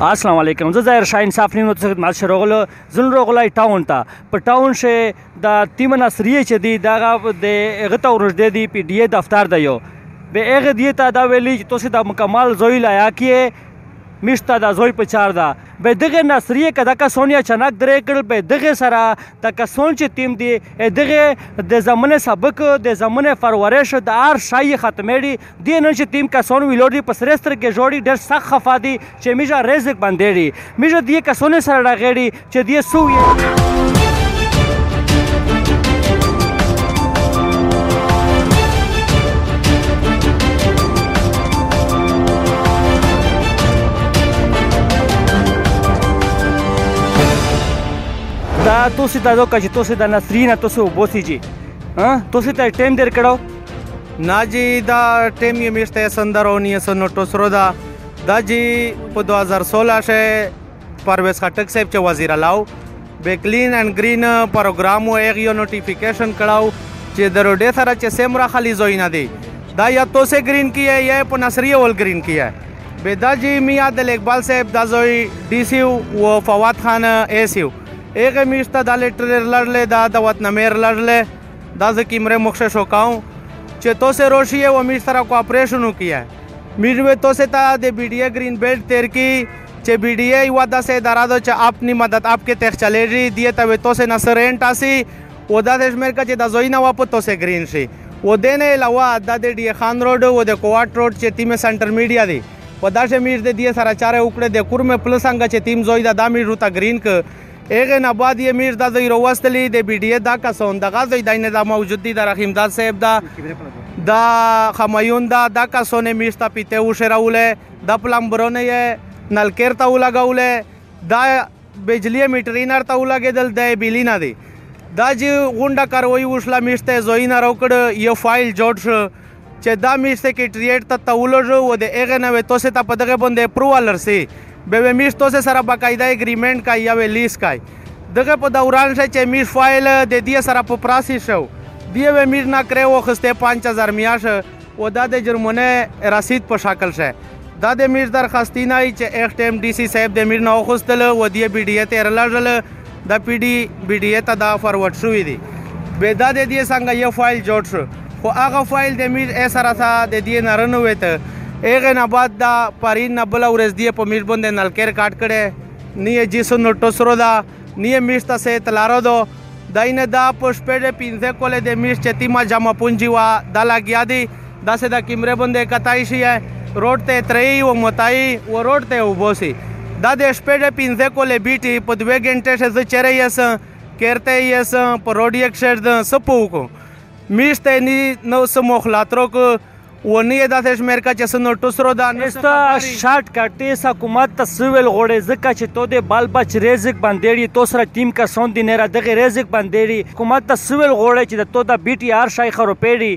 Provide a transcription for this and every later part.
السلام علیکم. زه ظاهر شاه انصاف نیم ته خدمت شروغلو زن روغلای ټاون ته په ټاون شه د تیم نصریه چې دی دغه د هغه ته ورژدې دی پی ډی ای دفتر دی یو به هغه دی ته دا ویلي چې تاسو د مکمل زوی لایا کې میشته د زوی په چار ده به دغه نصریه کده کا سونیا چنک درې کړل به دغه سره د کسون چې تیم دی دغه د زمانه سبق د زمانه پرورش د ار شای ختمېږي دی نن چې تیم کسون ویلوړي په سرستر کې جوړي ډېر سخت خفادي چې میجا رزق باندېړي میجا دی کسون سره راغړي چې دی سو دا تاسو ته دوکه چې تاسو د نصرین تاسو وبوسی جی تاسو ته ټیم در کړو نا جی دا ټیم یې میشته سندرونی سنو ټوسرو دا جی په 2016 شه پرویز خټک صاحب چې وزیر الاو به کلین اینڈ گرین پروګرام او یو نوټیفیکیشن کړهو چې د روډ سره چې سیمرا خالی زوی نه دی دا یا تو سے گرین کیه یا په نصریه ول گرین کیه به دا جی میاں دل اقبال صاحب دا زوی ڈی سی او فواد خان ای سی ایغه میشته د لیټر لړلې دا د وطن میر لړلې دا ز کیمره مخشه شوکاو چې تو سے روشی ہے وہ میر سره کوآپریشن کیا ہے میر میں تو سے تا د بی ڈی اے گرین بیلٹ تیر کی چې بی ڈی اے وعدہ سے درادو چې اپنی مدد آپ کے تخ چلے جی دیے ته تو سے نصرین تاسی و دا د شمیر کا چې د زوینه واپ تو سے گرین شي و دینه علاوه د ډی خان روډ و د کوارټ روډ چې تیم سنټر میډیا دی و دا شمیر د دی سره چاره وکړه د کورمه پلس څنګه چې تیم زوی د امیر روتا گرین ک ایغه نباد یې میر د زیرو واستلی د بی ډی ای دا کسون د غازی داینه دا موجود دي د رحیمداد صاحب دا خمایون دا کسونه میشته پیته و شراوله د پلمبرونه یې نلکیر ته ولګوله دا بجلی میټرینر ته ولګیدل د بیلینا دی دا چې غونډه کاروي وشله میشته زوینه راوکړ یو فایل جوړ شو چې دا میشته سیکریټریټ ته تولو و د ایغه نو توسه ته په دغه باندې اپرووال رسي به میش تو سے سره باقاعده اگریمنٹ کا یا لیز کا دغه په دوران شه چې میش فایل د دې سره په پراسی شو دی و میر نه کړو وخسته 5000 میاش و دا د جرمونه رسید په شکل شه دا د میر درخواستي نه چې ایک ټیم ډي سی صاحب د میر نه وخستل و دی بی ډی ای ته رلل د پی ډی بی ډی ای ته دا فارورډ شوې دي به دا د دې څنګه یو فایل جوړ شو خو هغه فایل د میر ای سره تا د دې نارنو وته ایغه نه بعد دا پارین نه بل ورځ دی په میر باندې نلکیر کاټ کړي نیه جیسو نو ټوسرو دا نیه میشته سه تلارو دو داینه دا پښپېډه پینځه کولې د میش چتی ما جمع پونجي وا دا لاګیا دی دا سه دا کیمره باندې کتای شي روډ ته ترې و متای و روډ ته وبوسي دا د شپېډه پینځه کولې بیټي په 2 غنټه شه چره یس کېرته یس په روډ یک شر د سپو کو میشته نی نو سموخلاترو کو ونی دا شمیر کا چې سنو ټوسرو دا نستا شارټ کټ حکومت ته سویل غوړې زکه چې تو د بال بچ رزق باندېړي تو سره ټیم کا سون دی نه را دغه رزق باندېړي حکومت ته سویل غوړې چې تو د بی ټی آر شای خرو پیړي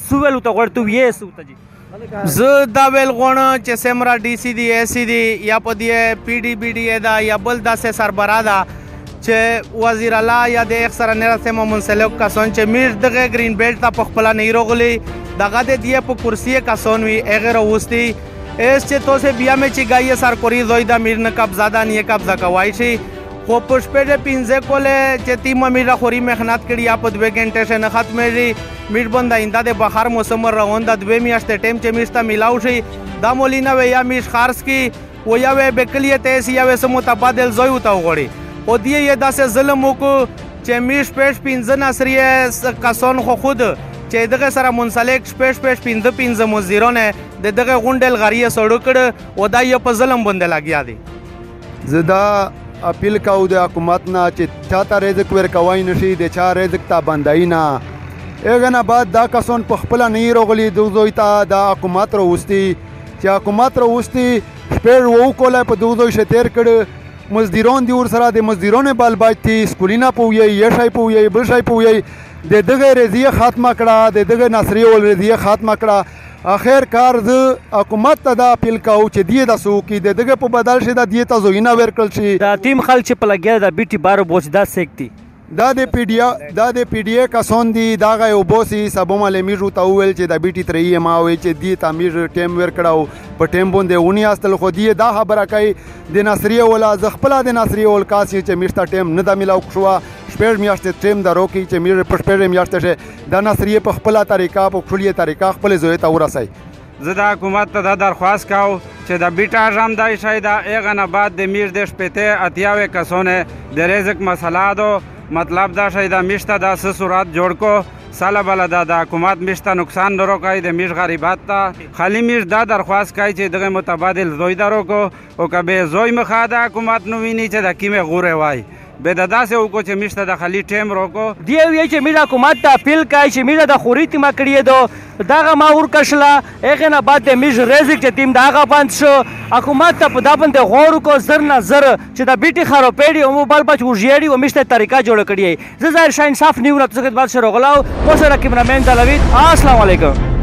سویل ته غړتو یې سوته جی ز دا ویل غونه چې سمرا ډی سی دی ای سی دی یا په دی پی ډی بی ډی دا یا بل دا سه سربرا دا چې وزیر اعلی یا د اکثر نه سم منسلک کا سون چې میر دغه گرین بیلټ ته خپل نه روغلی دغه د دی په کرسی کا سون وی اگر وستی اس چې تو سے بیا میں چې گای سر کوری زوی دا میر نه قبضه دا نه قبضه کوي شي خو پښپېډه پینځه کوله چې تیم میر خوري مهنت کړي یا په 2 غنټه شه نه ختمېږي میر بند آینده د بهر موسم روان د 2 میاشتې ټیم چې میشته ملاو شي دا مولینا و یا میش خارس کی و یا و بکلیه تیس یا و سم متبادل زوی وتا وغړي او دی یې داسې ظلم وکړو چې میش پېش پینځه نصریه کسون خو خود چې دغه سره منسلک شپږ پینځه مزدورونه د دغه غونډل غریه سړو کړ او دا یې په ظلم باندې لګیا دي زدا اپیل کوو د حکومت نه چې چاته رزق ورکوای نشي د چا رزق ته بندای نه هغه نه بعد دا کسون په خپل نه روغلی دوی ته د حکومت راوستي چې حکومت راوستي شپږ وو کوله په دوی شتیر کړ مزدوران دی ور سره د مزدورانو بال باجتي سکولینا پوي یا شای پوي بل شای پوي د دغه رضیه خاتمه کړه د دغه نصریه ول رضیه خاتمه کړه اخر کار د حکومت ته دا اپیل کوو چې دی د سو کې دغه په بدل شي د دی ته زوینه ورکړل شي د ټیم خلک په لګیا د بیټي بارو بوج دا سیکتي دا د پی ډي اے کسان دي دغه یو بوسي سبا معلومیږي ته وویل چې د بیټي ترې ما وایي چې دی تعمیر ټیم ورکړو په ټیم باندې ونی استل خو دی دا خبره کوي د ناصریه ولا ز خپل د ناصریه ول کاسي چې میشته ټیم نه د ملاو شو شپږ میاشتې ټیم درو کې چې میر په شپږ میاشتې د ناصریه په خپل طریقه په خپل طریقه خپل زوی ته ورسای زه د حکومت ته دا درخواست کوم چې د بیټا جام دای شاید اغه نه بعد د میر د شپته اتیاوي کسونه د رزق مسله دو مطلب دا شاید میشته د صورت جوړ کو ساله بل د حکومت میشته نقصان درو کوي د میش غریبات ته خالی میش دا درخواست کوي چې دغه متبادل زوی درو کو او کبه زوی مخه د حکومت نو ویني چې د کیمه غوره وای به د داسې وکړو چې میشته د خالی ټیم روکو دی وی چې میرا حکومت ته اپیل کوي چې میرا د خوريتي ما کړی دو داغه ما ور کښلا هغه نه بعد د میش رزق چې تیم داغه بند شو حکومت ته په دا باندې غور کو زر نه زر چې د بیټي خارو پیډي او موبایل بچ وژيړي او میشته طریقه جوړ کړی زه ظاهر شاه انصاف نیو نه څه بعد شروع غلاو مو سره کیمرامین دلوید السلام علیکم